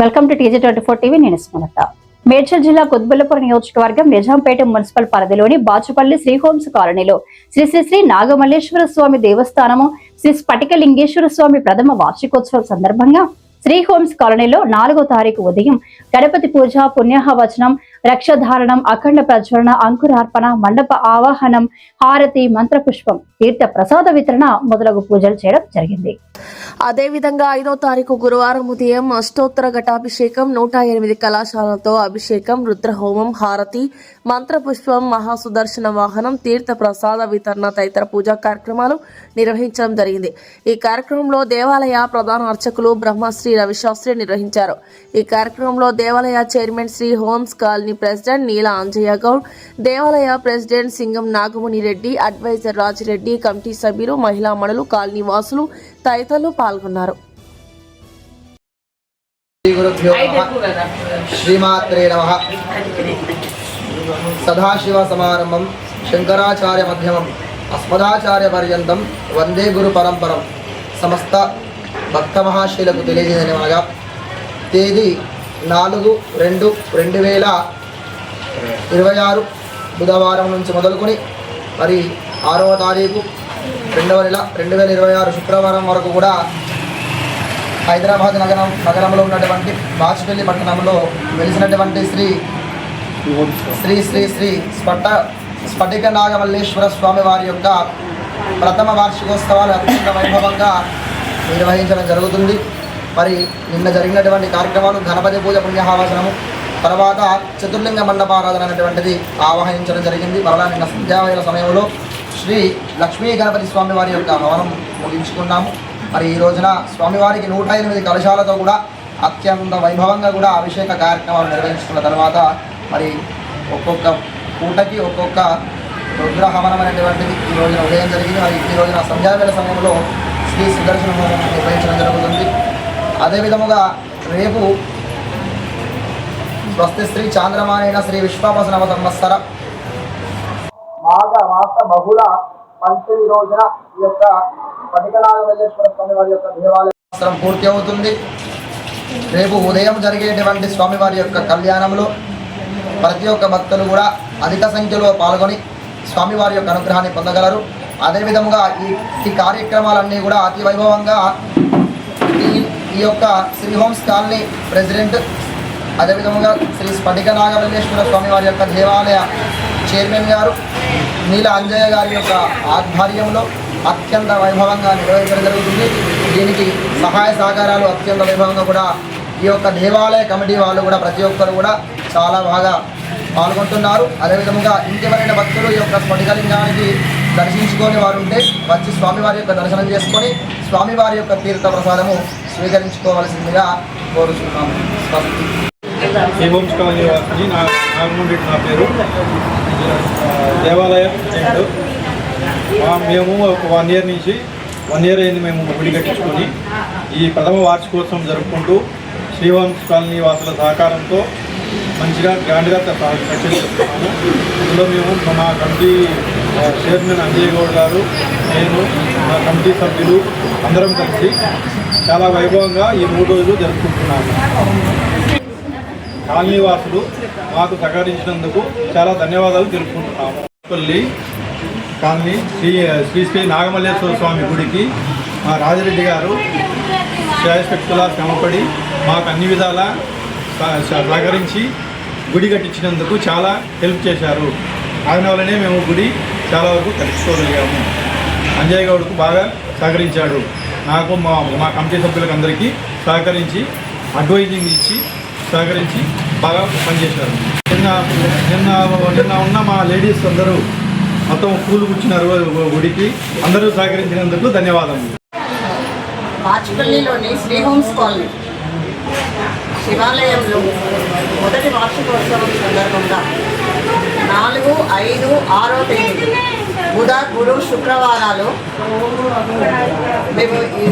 Welcome to TJ24 TV. నేను స్మలత. మేడ్చల్ జిల్లా కొత్బుల్లపురం నియోజకవర్గం నిజాంపేట మున్సిపల్ పరిధిలోని బాచుపల్లి శ్రీ హోమ్స్ కాలనీలో శ్రీ శ్రీ శ్రీ నాగమల్లేశ్వర స్వామి దేవస్థానము శ్రీ స్ఫటికలింగేశ్వర స్వామి ప్రథమ వార్షికోత్సవం సందర్భంగా శ్రీ హోమ్స్ కాలనీలో 4వ తారీఖు ఉదయం గణపతి పూజ, పుణ్యాహవచనం, రక్షధారణం, అఖండ ప్రజ్వలన, అంకురార్పణ, మండప ఆవాహనం, హారతి, మంత్రపుష్పం, తీర్థ ప్రసాద వితరణ మొదలగు పూజలు చేయడం జరిగింది. అదేవిధంగా 5వ తారీఖు గురువారం ఉదయం అష్టోత్తర ఘటాభిషేకం, 108 కళాశాలతో అభిషేకం, రుద్రహోమం, హారతి, మంత్రపుష్పం, మహాసుదర్శన వాహనం, తీర్థ ప్రసాద వితరణ తదితర పూజా కార్యక్రమాలు నిర్వహించడం జరిగింది. ఈ కార్యక్రమంలో దేవాలయ ప్రధాన అర్చకులు బ్రహ్మశ్రీ రవిశాస్త్రి నిర్వహించారు. ఈ కార్యక్రమంలో దేవాలయ chairman Shri homes colony president Neela Anjaiah Goud, దేవాలయ president Singam Nagamuni Reddy, adviser Rajireddy, committee సభ్యులు, మహిళా మణులు, కాలనీ వాసులు తదితరులు పాల్గొన్నారు. శ్రీమాత్రే నమః. సదాశివ సమారంభం శంకరాచార్య మధ్యమం అస్మదాచార్య పర్యంతం వందే గురు పరంపరం. సమస్త భక్త మహాశీలకు తెలియజేయనగా తేదీ 4/2/2026 బుధవారం నుంచి మొదలుకొని మరి 6వ తారీఖు 2వ నెల 2026 శుక్రవారం వరకు కూడా హైదరాబాద్ నగరంలో ఉన్నటువంటి బాచుపల్లి పట్టణంలో వెలిసినటువంటి శ్రీ శ్రీ శ్రీ శ్రీ స్ఫటిక నాగమల్లేశ్వర స్వామి వారి యొక్క ప్రథమ వార్షికోత్సవాలు అత్యంత వైభవంగా నిర్వహించడం జరుగుతుంది. మరి నిన్న జరిగినటువంటి కార్యక్రమాలు గణపతి పూజ, పుణ్యాహవచనము, తర్వాత చతుర్లింగ మండపారాధన అనేటువంటిది ఆవాహించడం జరిగింది. మరలా నిన్న సంధ్యావేళ సమయంలో శ్రీ లక్ష్మీ గణపతి స్వామి వారి యొక్క హవనం ముగించుకున్నాము. మరి ఈ రోజున స్వామివారికి 108 కలశాలతో కూడా అత్యంత వైభవంగా కూడా అభిషేక కార్యక్రమాలు నిర్వహించుకున్న తర్వాత మరి ఒక్కొక్క పూటకి ఒక్కొక్క రుద్రహవనం అనేటువంటిది ఈ రోజున ఉదయం జరిగింది. మరి ఈ రోజున సంధ్యావేళ సమయంలో శ్రీ సుదర్శన హోమం నిర్వహించడం జరుగుతుంది. అదేవిధముగా రేపు స్వస్తి శ్రీ చాంద్రమానైన శ్రీ విశ్వావసనవ సంవత్సర మాఘ మాస బహుళ పంచమి రోజున ఈ యొక్క స్ఫటికనాగమల్లేశ్వర స్వామి వారి యొక్క దేవాలయం పూర్తి అవుతుంది. రేపు ఉదయం జరిగేటువంటి స్వామివారి యొక్క కళ్యాణంలో ప్రతి ఒక్క భక్తులు కూడా అధిక సంఖ్యలో పాల్గొని స్వామివారి యొక్క అనుగ్రహాన్ని పొందగలరు. అదేవిధంగా ఈ కార్యక్రమాలన్నీ కూడా అతి వైభవంగా ఈ యొక్క శ్రీ హోమ్స్ కాలనీ ప్రెసిడెంట్, అదేవిధంగా శ్రీ స్ఫటిక నాగమల్లేశ్వర స్వామి వారి యొక్క దేవాలయ చైర్మన్ గారు నీల అంజయ్య గారి యొక్క ఆధ్వర్యంలో అత్యంత వైభవంగా నిర్వహించడం జరుగుతుంది. దీనికి సహాయ సహకారాలు అత్యంత వైభవంగా కూడా ఈ యొక్క దేవాలయ కమిటీ వాళ్ళు కూడా ప్రతి ఒక్కరు కూడా చాలా బాగా పాల్గొంటున్నారు. అదేవిధంగా ఇంకెవరైన భక్తులు ఈ యొక్క స్ఫటికలింగానికి దర్శించుకొని వారు ఉంటే వచ్చి స్వామివారి యొక్క దర్శనం చేసుకొని స్వామివారి యొక్క తీర్థ ప్రసాదము స్వీకరించుకోవాల్సిందిగా కోరుతున్నాము. శ్రీ హోమ్స్ కాలనీ వాసి నాగమూడి నా పేరు. దేవాలయం మేము ఒక 1 ఇయర్ నుంచి 1 ఇయర్ అయింది మేము గుడి కట్టించుకొని ఈ ప్రథమ వార్షికోత్సవం జరుపుకుంటూ శ్రీ హోమ్స్ కాలనీ వాసుల సహకారంతో మంచిగా గ్రాండ్గా సక్సెస్ చేస్తున్నాము. ఇందులో మేము మా కమిటీ చైర్మన్ అంజయ్య గౌడ్ గారు, నేను, మా కమిటీ సభ్యులు అందరం కలిసి చాలా వైభవంగా ఈ 3 రోజులు జరుపుకుంటున్నాము. కాలనీ వాసులు మాకు సహకరించినందుకు చాలా ధన్యవాదాలు తెలుపుకుంటున్నాము. పల్లి కాలనీ శ్రీ శ్రీ నాగమల్లేశ్వర స్వామి గుడికి మా రాజిరెడ్డి గారు శాయశక్తులా శ్రమపడి మాకు అన్ని విధాల సహకరించి గుడి కట్టించినందుకు చాలా హెల్ప్ చేశారు. ఆయన వల్లనే మేము గుడి చాలా వరకు కట్టించుకోగలిగాము. అంజయ్ గౌడ్కు బాగా సహకరించాడు. నాకు మా కమిటీ సభ్యులకు అందరికీ సహకరించి అడ్వైజింగ్ ఇచ్చి సహకరించి బాగా పనిచేశారు. నిన్న ఉన్న మా లేడీస్ అందరూ మొత్తం పూలు కూర్చున్నారు గుడికి. అందరూ సహకరించినందుకు ధన్యవాదాలు. బాచుపల్లిలోని శ్రీ హోమ్స్ కాలనీ శివాలయంలో మొదటి వార్షికోత్సవం సందర్భంగా 4, 5, 6వ తేదీ బుధ, గురు, శుక్రవారాలు మేము ఈ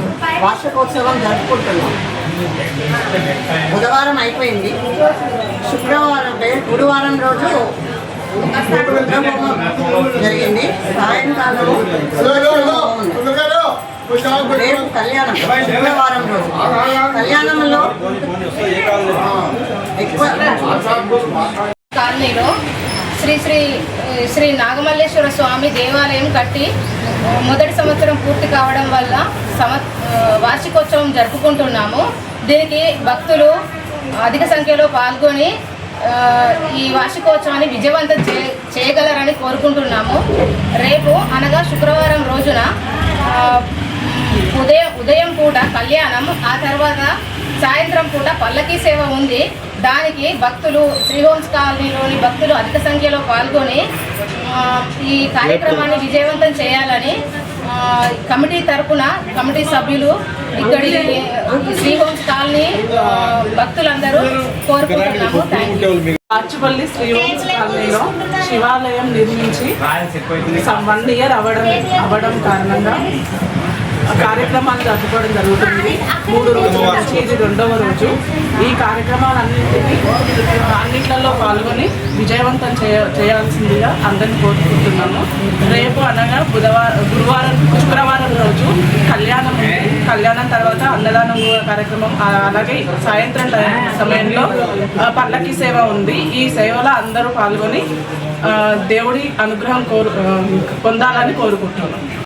వార్షికోత్సవం జరుపుకుంటున్నాం. బుధవారం అయిపోయింది. గురువారం రోజు జరిగింది. సాయంకాలం రేపు కళ్యాణం, శుక్రవారం రోజు కళ్యాణంలో కాలనీలో శ్రీ నాగమల్లేశ్వర స్వామి దేవాలయం కట్టి మొదటి సంవత్సరం పూర్తి కావడం వల్ల వార్షికోత్సవం జరుపుకుంటున్నాము. దీనికి భక్తులు అధిక సంఖ్యలో పాల్గొని ఈ వార్షికోత్సవాన్ని విజయవంతం చేయగలరని కోరుకుంటున్నాము. రేపు అనగా శుక్రవారం రోజున ఉదయం పూట కళ్యాణం, ఆ తర్వాత సాయంత్రం పూట పల్లకీ సేవ ఉంది. దానికి భక్తులు శ్రీహోమ్స్ కాలనీలోని భక్తులు అధిక సంఖ్యలో పాల్గొని ఈ కార్యక్రమాన్ని విజయవంతం చేయాలని కమిటీ తరపున కమిటీ సభ్యులు ఇక్కడి శ్రీహోమ్స్ కాలనీ భక్తులందరూ కోరుకుంటున్నాము. బాచుపల్లి శ్రీహోమ్స్ కాలనీలో శివాలయం నిర్మించి 1 year అవ్వడం కారణంగా కార్యక్రమాలు జరుపుకోవడం జరుగుతుంది. 3 రోజుల నుంచి ఇది 2వ రోజు. ఈ కార్యక్రమాలన్నింటిలో పాల్గొని విజయవంతం చేయాల్సిందిగా అందరిని కోరుకుంటున్నాము. రేపు అనగా శుక్రవారం రోజు కళ్యాణం ఉంది. కళ్యాణం తర్వాత అన్నదానం కార్యక్రమం, అలాగే సాయంత్రం సమయంలో పల్లకి సేవ ఉంది. ఈ సేవలో అందరూ పాల్గొని దేవుడి అనుగ్రహం పొందాలని కోరుకుంటున్నాం.